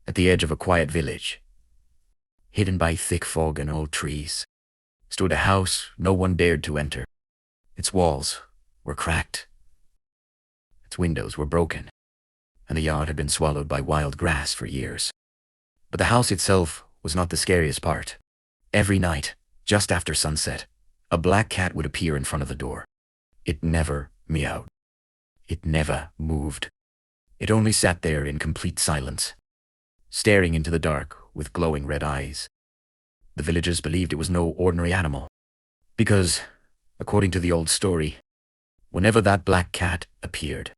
At the edge of a quiet village, hidden by thick fog and old trees, stood a house no one dared to enter. Its walls were cracked, its windows were broken, and the yard had been swallowed by wild grass for years. But the house itself was not the scariest part. Every night, just after sunset, a black cat would appear in front of the door. It never meowed. It never moved. It only sat there in complete silence, staring into the dark with glowing red eyes. The villagers believed it was no ordinary animal, because, according to the old story, whenever that black cat appeared,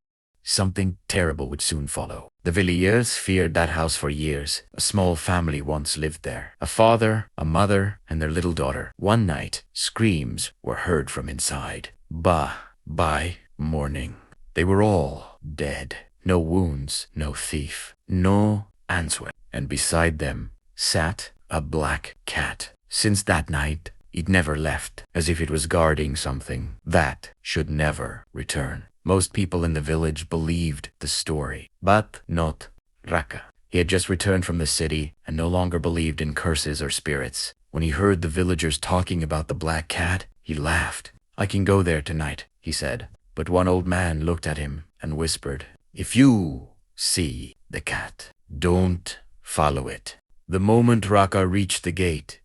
something terrible would soon follow. The villagers feared that house for years. A small family once lived there. A father, a mother, and their little daughter. One night, screams were heard from inside. By morning, they were all dead. No wounds, no thief, no answer. And beside them sat a black cat. Since that night, it never left, as if it was guarding something that should never return. Most people in the village believed the story, but not Raka. He had just returned from the city and no longer believed in curses or spirits. When he heard the villagers talking about the black cat, he laughed. "I can go there tonight," he said. But one old man looked at him and whispered, "If you see the cat, don't follow it." The moment Raka reached the gate,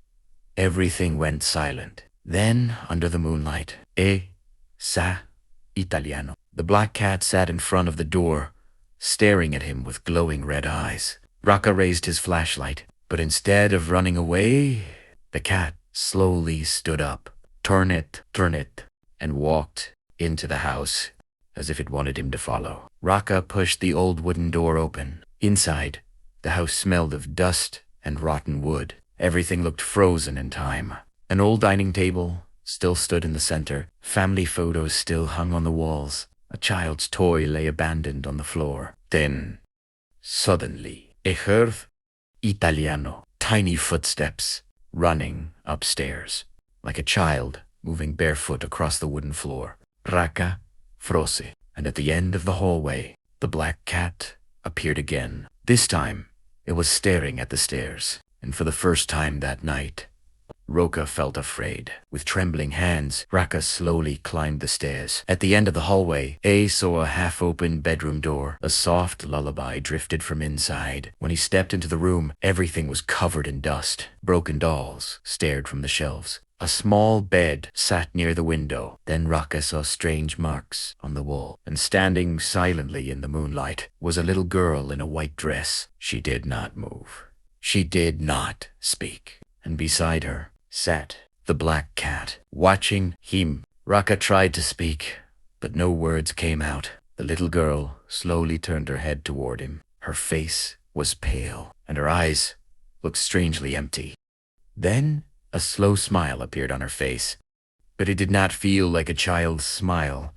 everything went silent. Then, under the moonlight, sa Italiano. The black cat sat in front of the door, staring at him with glowing red eyes. Raka raised his flashlight, but instead of running away, the cat slowly stood up, turn it, and walked into the house as if it wanted him to follow. Raka pushed the old wooden door open. Inside, the house smelled of dust and rotten wood. Everything looked frozen in time. An old dining table still stood in the center. Family photos still hung on the walls. A child's toy lay abandoned on the floor. Then, suddenly, he heard Italiano, tiny footsteps, running upstairs, like a child moving barefoot across the wooden floor. Raka froze, and at the end of the hallway, the black cat appeared again. This time, it was staring at the stairs, and for the first time that night, Raka felt afraid. With trembling hands, Raka slowly climbed the stairs. At the end of the hallway, A saw a half-open bedroom door. A soft lullaby drifted from inside. When he stepped into the room, everything was covered in dust. Broken dolls stared from the shelves. A small bed sat near the window. Then Raka saw strange marks on the wall, and standing silently in the moonlight was a little girl in a white dress. She did not move. She did not speak. And beside her sat the black cat, watching him. Raka tried to speak, but no words came out. The little girl slowly turned her head toward him. Her face was pale, and her eyes looked strangely empty. Then a slow smile appeared on her face, but it did not feel like a child's smile.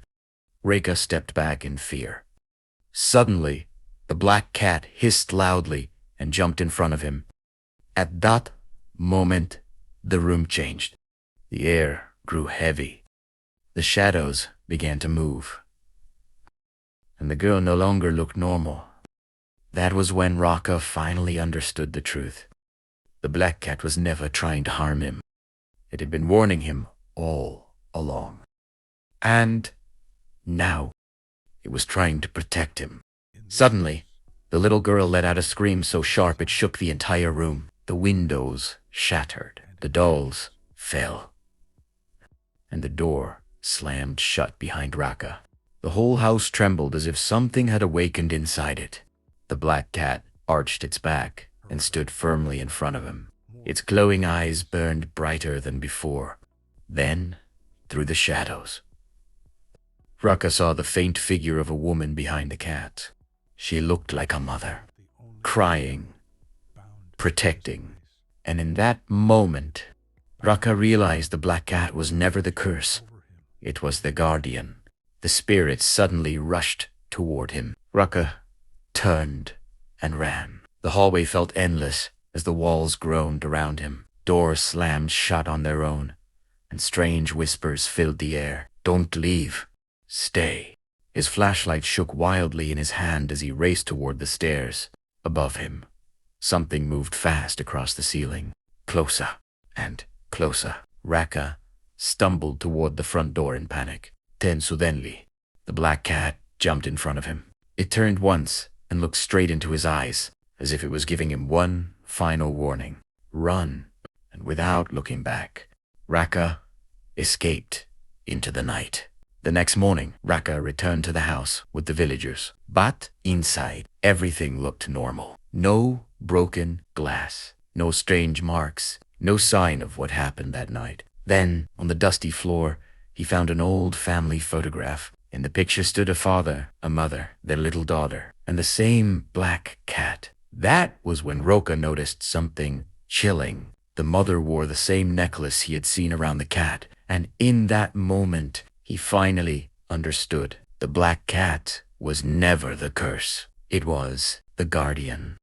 Raka stepped back in fear. Suddenly, the black cat hissed loudly and jumped in front of him. At that moment, the room changed. The air grew heavy. The shadows began to move. And the girl no longer looked normal. That was when Raka finally understood the truth. The black cat was never trying to harm him. It had been warning him all along. And now, it was trying to protect him. Suddenly, the little girl let out a scream so sharp it shook the entire room. The windows shattered, the dolls fell, and the door slammed shut behind Raka. The whole house trembled as if something had awakened inside it. The black cat arched its back and stood firmly in front of him. Its glowing eyes burned brighter than before. Then, through the shadows, Raka saw the faint figure of a woman behind the cat. She looked like a mother, crying, protecting. And in that moment, Raka realized the black cat was never the curse. It was the guardian. The spirit suddenly rushed toward him. Raka turned and ran. The hallway felt endless as the walls groaned around him. Doors slammed shut on their own, and strange whispers filled the air. "Don't leave. Stay." His flashlight shook wildly in his hand as he raced toward the stairs above him. Something moved fast across the ceiling. Closer and closer. Raka stumbled toward the front door in panic. Then suddenly, the black cat jumped in front of him. It turned once and looked straight into his eyes, as if it was giving him one final warning. Run. And without looking back, Raka escaped into the night. The next morning, Raka returned to the house with the villagers. But inside, everything looked normal. No broken glass, no strange marks, no sign of what happened that night. Then, on the dusty floor, he found an old family photograph. In the picture stood a father, a mother, their little daughter, and the same black cat. That was when Roka noticed something chilling. The mother wore the same necklace he had seen around the cat, and in that moment, he finally understood. The black cat was never the curse. It was the guardian.